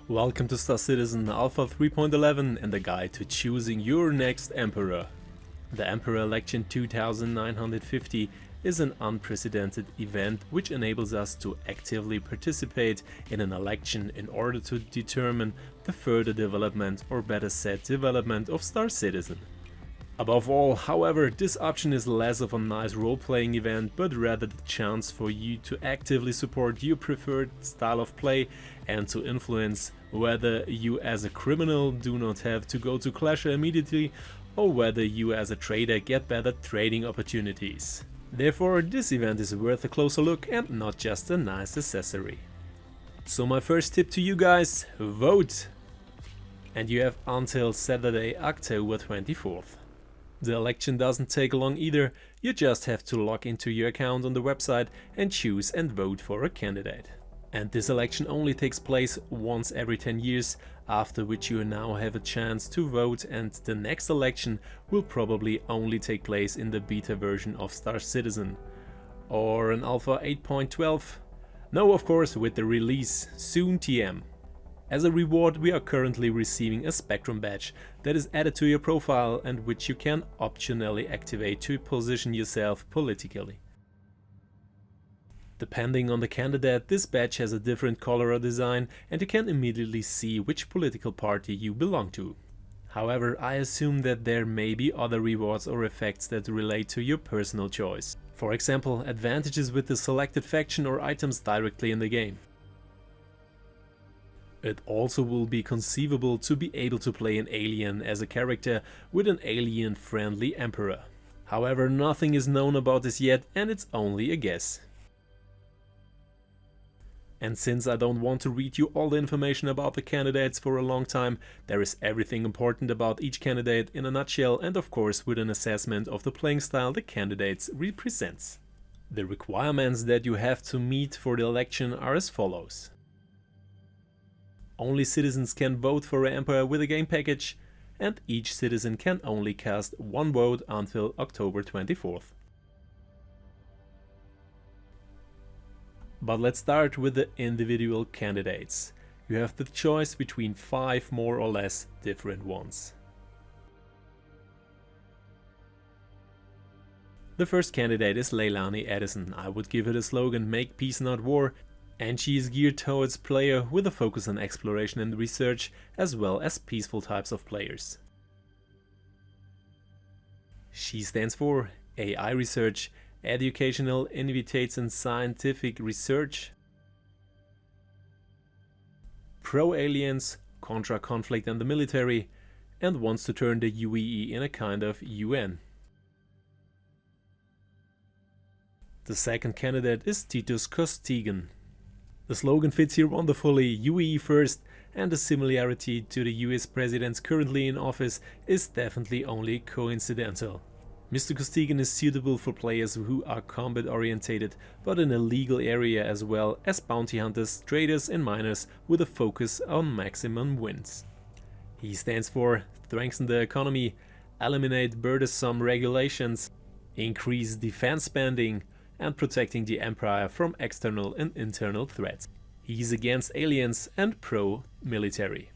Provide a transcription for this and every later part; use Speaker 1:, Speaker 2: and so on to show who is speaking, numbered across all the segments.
Speaker 1: Welcome to Star Citizen Alpha 3.11 and the guide to choosing your next Emperor. The Emperor Election 2950 is an unprecedented event which enables us to actively participate in an election in order to determine the further development, or better said, development of Star Citizen. Above all, however, this option is less of a nice role-playing event, but rather the chance for you to actively support your preferred style of play and to influence whether you as a criminal do not have to go to Clasher immediately, or whether you as a trader get better trading opportunities. Therefore, this event is worth a closer look and not just a nice accessory. So my first tip to you guys, vote! And you have until Saturday, October 24th. The election doesn't take long either, you just have to log into your account on the website and choose and vote for a candidate. And this election only takes place once every 10 years, after which you now have a chance to vote, and the next election will probably only take place in the beta version of Star Citizen. Or an Alpha 8.12? No, of course, with the release, soon TM. As a reward, we are currently receiving a Spectrum badge that is added to your profile and which you can optionally activate to position yourself politically. Depending on the candidate, this badge has a different color or design, and you can immediately see which political party you belong to. However, I assume that there may be other rewards or effects that relate to your personal choice. For example, advantages with the selected faction or items directly in the game. It also will be conceivable to be able to play an alien as a character with an alien-friendly Emperor. However, nothing is known about this yet, and it's only a guess. And since I don't want to read you all the information about the candidates for a long time, there is everything important about each candidate in a nutshell, and of course with an assessment of the playing style the candidates represents. The requirements that you have to meet for the election are as follows. Only citizens can vote for an Emperor with a game package, and each citizen can only cast one vote until October 24th. But let's start with the individual candidates. You have the choice between 5 more or less different ones. The first candidate is Leilani Addison. I would give her the slogan "Make Peace Not War", and she is geared towards player with a focus on exploration and research, as well as peaceful types of players. She stands for AI Research, Educational Innovates and Scientific Research, Pro-Aliens, Contra Conflict and the Military, and wants to turn the UEE in a kind of UN. The second candidate is Titus Costigan. The slogan fits here wonderfully: UEE first, and the similarity to the US presidents currently in office is definitely only coincidental. Mr. Costigan is suitable for players who are combat orientated, but in a legal area, as well as bounty hunters, traders and miners with a focus on maximum wins. He stands for strengthen the economy, eliminate burdensome regulations, increase defense spending, and protecting the Empire from external and internal threats. He's against aliens and pro-military.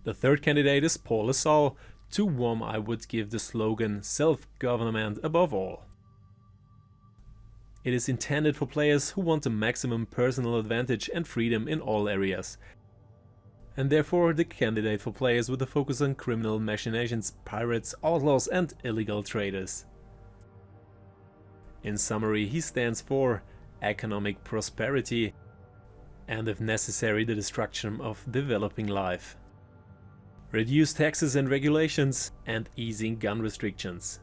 Speaker 1: The third candidate is Paul LeSalle, to whom I would give the slogan "Self-Government above all". It is intended for players who want a maximum personal advantage and freedom in all areas, and therefore the candidate for players with a focus on criminal machinations, pirates, outlaws and illegal traders. In summary, he stands for economic prosperity and, if necessary, the destruction of developing life, reduce taxes and regulations, and easing gun restrictions,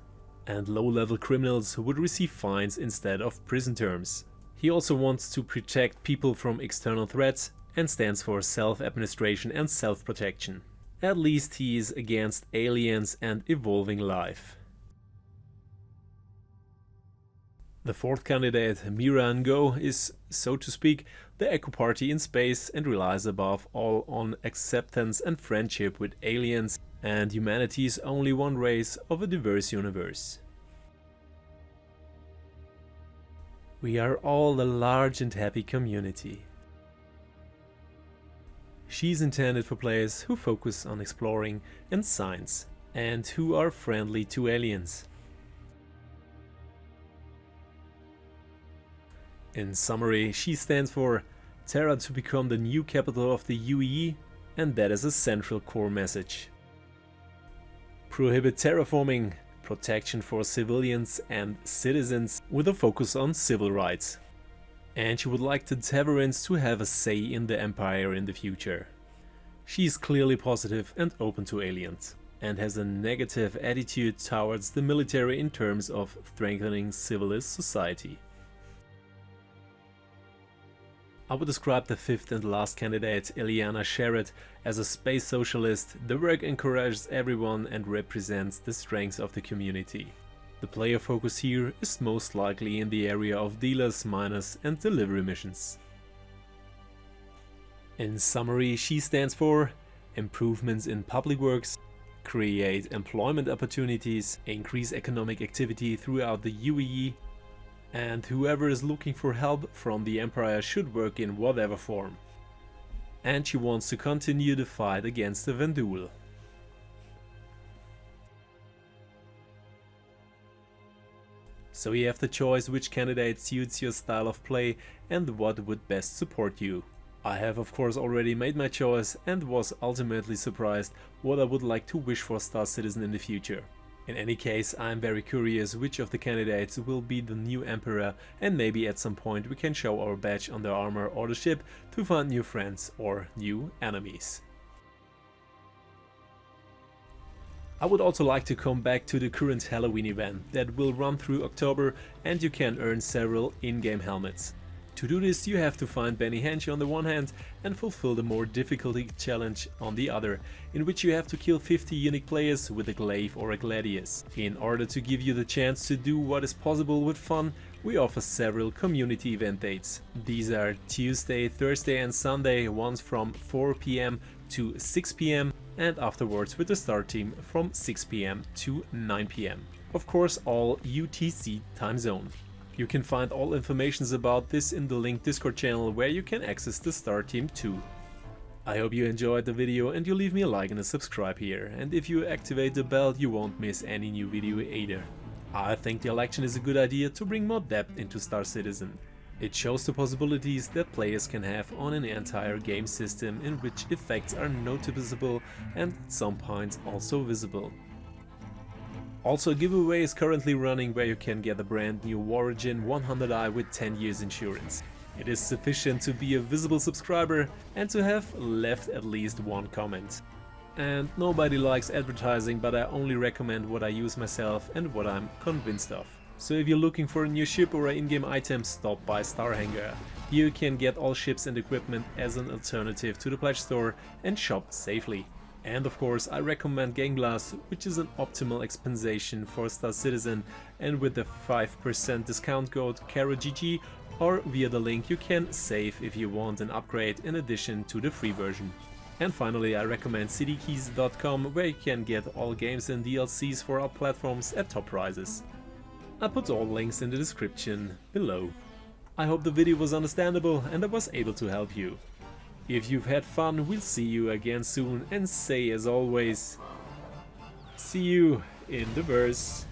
Speaker 1: and low-level criminals would receive fines instead of prison terms. He also wants to protect people from external threats and stands for self-administration and self-protection. At least he is against aliens and evolving life. The fourth candidate, Mira Ngo, is, so to speak, the Echo Party in space and relies above all on acceptance and friendship with aliens, and humanity is only one race of a diverse universe. We are all a large and happy community. She's intended for players who focus on exploring and science, and who are friendly to aliens. In summary, she stands for Terra to become the new capital of the UEE, and that is a central core message. Prohibit terraforming, protection for civilians and citizens with a focus on civil rights. And she would like the Taverns to have a say in the Empire in the future. She is clearly positive and open to aliens, and has a negative attitude towards the military in terms of strengthening civilized society. I would describe the fifth and last candidate, Eliana Sharrad, as a space socialist. The work encourages everyone and represents the strengths of the community. The player focus here is most likely in the area of dealers, miners and delivery missions. In summary, she stands for improvements in public works, create employment opportunities, increase economic activity throughout the UEE, and whoever is looking for help from the Empire should work in whatever form. And she wants to continue the fight against the Vendul. So you have the choice which candidate suits your style of play and what would best support you. I have of course already made my choice and was ultimately surprised what I would like to wish for Star Citizen in the future. In any case, I am very curious which of the candidates will be the new Emperor, and maybe at some point we can show our badge on the armor or the ship to find new friends or new enemies. I would also like to come back to the current Halloween event that will run through October, and you can earn several in-game helmets. To do this you have to find Benny Hench on the one hand and fulfill the more difficulty challenge on the other, in which you have to kill 50 unique players with a glaive or a gladius. In order to give you the chance to do what is possible with fun, we offer several community event dates. These are Tuesday, Thursday and Sunday, once from 4 PM to 6 PM, and afterwards with the start team from 6 PM to 9 PM. Of course, all UTC time zone. You can find all informations about this in the linked Discord channel, where you can access the start team too. I hope you enjoyed the video and you leave me a like and a subscribe here, and if you activate the bell you won't miss any new video either. I think the election is a good idea to bring more depth into Star Citizen. It shows the possibilities that players can have on an entire game system in which effects are noticeable and at some points also visible. Also, a giveaway is currently running where you can get a brand new Origin 100i with 10 years insurance. It is sufficient to be a visible subscriber and to have left at least one comment. And nobody likes advertising, but I only recommend what I use myself and what I'm convinced of. So if you're looking for a new ship or an in-game item, stop by Star Hangar. Here you can get all ships and equipment as an alternative to the PledgeStore and shop safely. And of course I recommend GameGlass, which is an optimal expansion for Star Citizen, and with the 5% discount code CAROGG or via the link you can save if you want an upgrade in addition to the free version. And finally I recommend cdkeys.com, where you can get all games and DLCs for our platforms at top prices. I put all links in the description below. I hope the video was understandable and I was able to help you. If you've had fun, we'll see you again soon, and say as always, see you in the verse.